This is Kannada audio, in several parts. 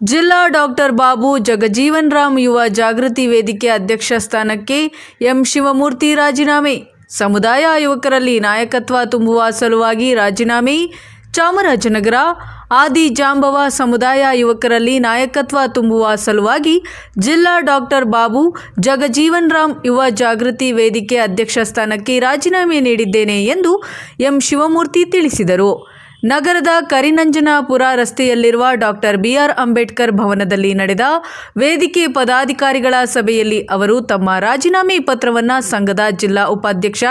ಜಿಲ್ಲಾ ಡಾಕ್ಟರ್ ಬಾಬು ಜಗಜೀವನ್ ರಾಮ್ ಯುವ ಜಾಗೃತಿ ವೇದಿಕೆ ಅಧ್ಯಕ್ಷ ಸ್ಥಾನಕ್ಕೆ ಎಂ ಶಿವಮೂರ್ತಿ ರಾಜೀನಾಮೆ. ಸಮುದಾಯ ಯುವಕರಲ್ಲಿ ನಾಯಕತ್ವ ತುಂಬುವ ಸಲುವಾಗಿ ರಾಜೀನಾಮೆ. ಚಾಮರಾಜನಗರ ಆದಿ ಜಾಂಬವ ಸಮುದಾಯ ಯುವಕರಲ್ಲಿ ನಾಯಕತ್ವ ತುಂಬುವ ಸಲುವಾಗಿ ಜಿಲ್ಲಾ ಡಾಕ್ಟರ್ ಬಾಬು ಜಗಜೀವನ್ ರಾಮ್ ಯುವ ಜಾಗೃತಿ ವೇದಿಕೆ ಅಧ್ಯಕ್ಷ ಸ್ಥಾನಕ್ಕೆ ರಾಜೀನಾಮೆ ನೀಡಿದ್ದೇನೆ ಎಂದು ಎಂ ಶಿವಮೂರ್ತಿ ತಿಳಿಸಿದರು. ನಗರದ ಕರಿನಂಜನಾಪುರ ರಸ್ತೆಯಲ್ಲಿರುವ ಡಾಕ್ಟರ್ ಬಿ.ಆರ್. ಅಂಬೇಡ್ಕರ್ ಭವನದಲ್ಲಿ ನಡೆದ ವೇದಿಕೆ ಪದಾಧಿಕಾರಿಗಳ ಸಭೆಯಲ್ಲಿ ಅವರು ತಮ್ಮ ರಾಜೀನಾಮೆ ಪತ್ರವನ್ನು ಸಂಘದ ಜಿಲ್ಲಾ ಉಪಾಧ್ಯಕ್ಷ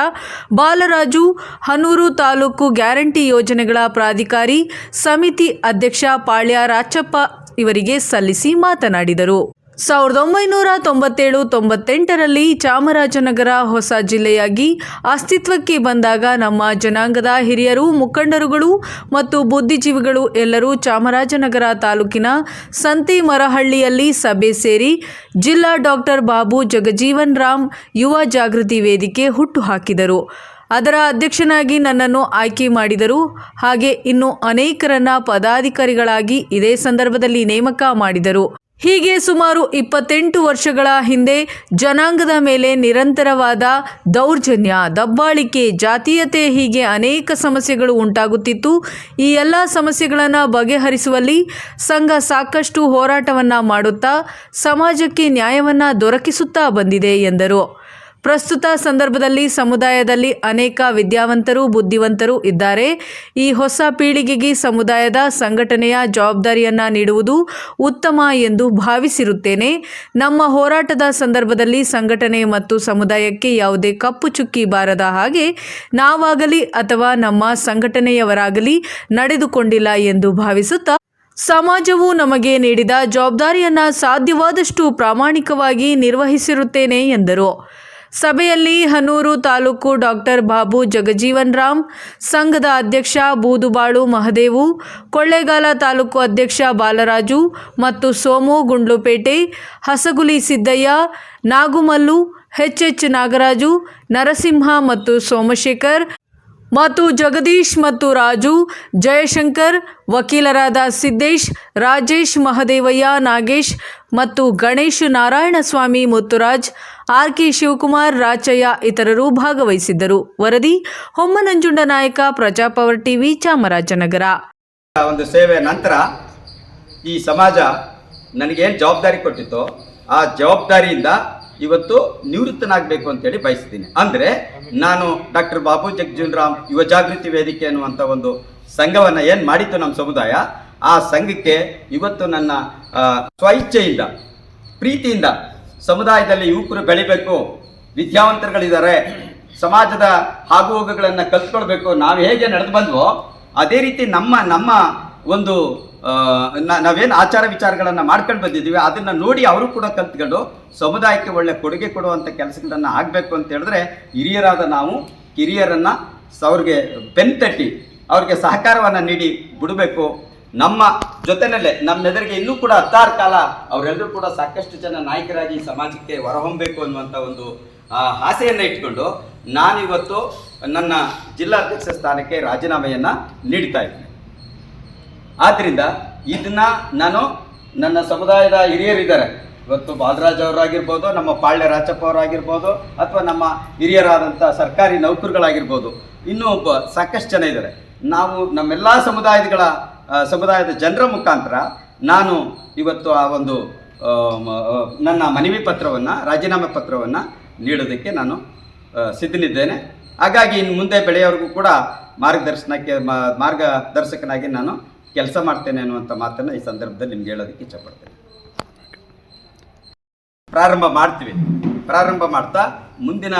ಬಾಲರಾಜು, ಹನೂರು ತಾಲೂಕು ಗ್ಯಾರಂಟಿ ಯೋಜನೆಗಳ ಪ್ರಾಧಿಕಾರಿ ಸಮಿತಿ ಅಧ್ಯಕ್ಷ ಪಾಳ್ಯ ರಾಚಪ್ಪ ಇವರಿಗೆ ಸಲ್ಲಿಸಿ ಮಾತನಾಡಿದರು. 1997-98ರಲ್ಲಿ ಚಾಮರಾಜನಗರ ಹೊಸ ಜಿಲ್ಲೆಯಾಗಿ ಅಸ್ತಿತ್ವಕ್ಕೆ ಬಂದಾಗ ನಮ್ಮ ಜನಾಂಗದ ಹಿರಿಯರು, ಮುಖಂಡರುಗಳು ಮತ್ತು ಬುದ್ಧಿಜೀವಿಗಳು ಎಲ್ಲರೂ ಚಾಮರಾಜನಗರ ತಾಲೂಕಿನ ಸಂತೇಮರಹಳ್ಳಿಯಲ್ಲಿ ಸಭೆ ಸೇರಿ ಜಿಲ್ಲಾ ಡಾಕ್ಟರ್ ಬಾಬು ಜಗಜೀವನ್ ರಾಮ್ ಯುವ ಜಾಗೃತಿ ವೇದಿಕೆ ಹುಟ್ಟುಹಾಕಿದರು. ಅದರ ಅಧ್ಯಕ್ಷನಾಗಿ ನನ್ನನ್ನು ಆಯ್ಕೆ ಮಾಡಿದರು. ಹಾಗೆ ಇನ್ನು ಅನೇಕರನ್ನ ಪದಾಧಿಕಾರಿಗಳಾಗಿ ಇದೇ ಸಂದರ್ಭದಲ್ಲಿ ನೇಮಕ ಮಾಡಿದರು. ಹೀಗೆ ಸುಮಾರು 28 ವರ್ಷಗಳ ಹಿಂದೆ ಜನಾಂಗದ ಮೇಲೆ ನಿರಂತರವಾದ ದೌರ್ಜನ್ಯ, ದಬ್ಬಾಳಿಕೆ, ಜಾತೀಯತೆ ಹೀಗೆ ಅನೇಕ ಸಮಸ್ಯೆಗಳು ಉಂಟಾಗುತ್ತಿತ್ತು. ಈ ಎಲ್ಲ ಸಮಸ್ಯೆಗಳನ್ನು ಬಗೆಹರಿಸುವಲ್ಲಿ ಸಂಘ ಸಾಕಷ್ಟು ಹೋರಾಟವನ್ನು ಮಾಡುತ್ತಾ ಸಮಾಜಕ್ಕೆ ನ್ಯಾಯವನ್ನು ದೊರಕಿಸುತ್ತಾ ಬಂದಿದೆ ಎಂದರು. ಪ್ರಸ್ತುತ ಸಂದರ್ಭದಲ್ಲಿ ಸಮುದಾಯದಲ್ಲಿ ಅನೇಕ ವಿದ್ಯಾವಂತರು, ಬುದ್ಧಿವಂತರು ಇದ್ದಾರೆ. ಈ ಹೊಸ ಪೀಳಿಗೆಗೆ ಸಮುದಾಯದ ಸಂಘಟನೆಯ ಜವಾಬ್ದಾರಿಯನ್ನು ನೀಡುವುದು ಉತ್ತಮ ಎಂದು ಭಾವಿಸಿರುತ್ತೇನೆ. ನಮ್ಮ ಹೋರಾಟದ ಸಂದರ್ಭದಲ್ಲಿ ಸಂಘಟನೆ ಮತ್ತು ಸಮುದಾಯಕ್ಕೆ ಯಾವುದೇ ಕಪ್ಪು ಚುಕ್ಕಿ ಬಾರದ ಹಾಗೆ ನಾವಾಗಲಿ ಅಥವಾ ನಮ್ಮ ಸಂಘಟನೆಯವರಾಗಲಿ ನಡೆದುಕೊಂಡಿಲ್ಲ ಎಂದು ಭಾವಿಸುತ್ತಾ ಸಮಾಜವು ನಮಗೆ ನೀಡಿದ ಜವಾಬ್ದಾರಿಯನ್ನು ಸಾಧ್ಯವಾದಷ್ಟು ಪ್ರಾಮಾಣಿಕವಾಗಿ ನಿರ್ವಹಿಸಿರುತ್ತೇನೆ ಎಂದರು. ಸಭೆಯಲ್ಲಿ ಹನೂರು ತಾಲೂಕು ಡಾಕ್ಟರ್ ಬಾಬು ಜಗಜೀವನ್ ರಾಮ್ ಸಂಘದ ಅಧ್ಯಕ್ಷ ಬೂದುಬಾಳು ಮಹದೇವು, ಕೊಳ್ಳೇಗಾಲ ತಾಲೂಕು ಅಧ್ಯಕ್ಷ ಬಾಲರಾಜು ಮತ್ತು ಸೋಮು ಗುಂಡ್ಲುಪೇಟೆ, ಹಸಗುಲಿ ಸಿದ್ದಯ್ಯ, ನಾಗುಮಲ್ಲು, ಎಚ್ ನಾಗರಾಜು, ನರಸಿಂಹ ಮತ್ತು ಸೋಮಶೇಖರ್ ಮತ್ತು ಜಗದೀಶ್ ಮತ್ತು ರಾಜು, ಜಯಶಂಕರ್, ವಕೀಲರಾದ ಸಿದ್ದೇಶ್, ರಾಜೇಶ್, ಮಹದೇವಯ್ಯ, ನಾಗೇಶ್ ಮತ್ತು ಗಣೇಶ್, ನಾರಾಯಣಸ್ವಾಮಿ, ಮುತ್ತುರಾಜ್, ಆರ್.ಕೆ. ಶಿವಕುಮಾರ್, ರಾಚಯ್ಯ ಇತರರು ಭಾಗವಹಿಸಿದ್ದರು. ವರದಿ ಹೊಮ್ಮನಂಜುಂಡ ನಾಯಕ, ಪ್ರಜಾಪವರ್ ಟಿವಿ, ಚಾಮರಾಜನಗರ. ಒಂದು ಸೇವೆ ನಂತರ ಈ ಸಮಾಜ ನನಗೇನು ಜವಾಬ್ದಾರಿ ಕೊಟ್ಟಿತ್ತೋ ಆ ಜವಾಬ್ದಾರಿಯಿಂದ ಇವತ್ತು ನಿವೃತ್ತನಾಗಬೇಕು ಅಂತೇಳಿ ಬಯಸ್ತೀನಿ. ಅಂದರೆ ನಾನು ಡಾಕ್ಟರ್ ಬಾಬು ಜಗಜೀವನ್ ರಾಮ್ ಯುವ ಜಾಗೃತಿ ವೇದಿಕೆ ಅನ್ನುವಂಥ ಒಂದು ಸಂಘವನ್ನು ಏನು ಮಾಡಿತ್ತು ನಮ್ಮ ಸಮುದಾಯ, ಆ ಸಂಘಕ್ಕೆ ಇವತ್ತು ನನ್ನ ಸ್ವಇಚ್ಛೆಯಿಂದ, ಪ್ರೀತಿಯಿಂದ ಸಮುದಾಯದಲ್ಲಿ ಯುವಕರು ಬೆಳಿಬೇಕು, ವಿದ್ಯಾವಂತರುಗಳಿದ್ದಾರೆ, ಸಮಾಜದ ಆಗುಹೋಗುಗಳನ್ನು ಕಲ್ತ್ಕೊಳ್ಬೇಕು, ನಾವು ಹೇಗೆ ನಡೆದು ಬಂದ್ವೋ ಅದೇ ರೀತಿ ನಮ್ಮ ಒಂದು ನಾವೇನು ಆಚಾರ ವಿಚಾರಗಳನ್ನು ಮಾಡ್ಕೊಂಡು ಬಂದಿದ್ದೀವಿ ಅದನ್ನು ನೋಡಿ ಅವರು ಕೂಡ ಕಲ್ತ್ಕೊಂಡು ಸಮುದಾಯಕ್ಕೆ ಒಳ್ಳೆ ಕೊಡುಗೆ ಕೊಡುವಂಥ ಕೆಲಸಗಳನ್ನು ಆಗಬೇಕು ಅಂತ ಹೇಳಿದ್ರೆ ಹಿರಿಯರಾದ ನಾವು ಕಿರಿಯರನ್ನು ಅವ್ರಿಗೆ ಬೆನ್ನು ತಟ್ಟಿ ಅವ್ರಿಗೆ ಸಹಕಾರವನ್ನು ನೀಡಿ ಬಿಡಬೇಕು. ನಮ್ಮ ಜೊತೆಯಲ್ಲೇ ನಮ್ಮ ಎದುರಿಗೆ ಇನ್ನೂ ಕೂಡ 16 ಕಾಲ ಅವರೆಲ್ಲರೂ ಕೂಡ ಸಾಕಷ್ಟು ಜನ ನಾಯಕರಾಗಿ ಸಮಾಜಕ್ಕೆ ಹೊರಹೊಮ್ಮಬೇಕು ಅನ್ನುವಂಥ ಒಂದು ಆಸೆಯನ್ನು ಇಟ್ಕೊಂಡು ನಾನಿವತ್ತು ನನ್ನ ಜಿಲ್ಲಾಧ್ಯಕ್ಷ ಸ್ಥಾನಕ್ಕೆ ರಾಜೀನಾಮೆಯನ್ನು ನೀಡ್ತಾ ಇದ್ದೀನಿ. ಆದ್ದರಿಂದ ಇದನ್ನು ನಾನು ನನ್ನ ಸಮುದಾಯದ ಹಿರಿಯರಿದ್ದಾರೆ, ಇವತ್ತು ಬಾಲರಾಜ್ ಅವರಾಗಿರ್ಬೋದು, ನಮ್ಮ ಪಾಳ್ಯ ರಾಚಪ್ಪ ಅವರಾಗಿರ್ಬೋದು, ಅಥವಾ ನಮ್ಮ ಹಿರಿಯರಾದಂಥ ಸರ್ಕಾರಿ ನೌಕರುಗಳಾಗಿರ್ಬೋದು, ಇನ್ನೂ ಸಾಕಷ್ಟು ಜನ ಇದ್ದಾರೆ. ನಾವು ನಮ್ಮೆಲ್ಲ ಸಮುದಾಯದ ಜನರ ಮುಖಾಂತರ ನಾನು ಇವತ್ತು ಆ ಒಂದು ನನ್ನ ಮನವಿ ಪತ್ರವನ್ನು, ರಾಜೀನಾಮೆ ಪತ್ರವನ್ನು ನೀಡೋದಕ್ಕೆ ನಾನು ಸಿದ್ಧನಿದ್ದೇನೆ. ಹಾಗಾಗಿ ಇನ್ನು ಮುಂದೆ ಬೆಳೆಯೋರಿಗೂ ಕೂಡ ಮಾರ್ಗದರ್ಶಕನಾಗಿ ನಾನು ಕೆಲಸ ಮಾಡ್ತೇನೆ ಅನ್ನುವಂಥ ಮಾತನ್ನು ಈ ಸಂದರ್ಭದಲ್ಲಿ ನಿಮ್ಗೆ ಹೇಳೋದಕ್ಕೆ ಇಷ್ಟಪಡ್ತೇನೆ. ಪ್ರಾರಂಭ ಮಾಡ್ತಾ ಮುಂದಿನ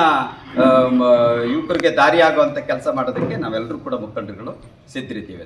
ಯುವಕರಿಗೆ ದಾರಿಯಾಗುವಂಥ ಕೆಲಸ ಮಾಡೋದಕ್ಕೆ ನಾವೆಲ್ಲರೂ ಕೂಡ ಮುಖಂಡರುಗಳು ಸಿದ್ಧರಿದ್ದೀವಿ.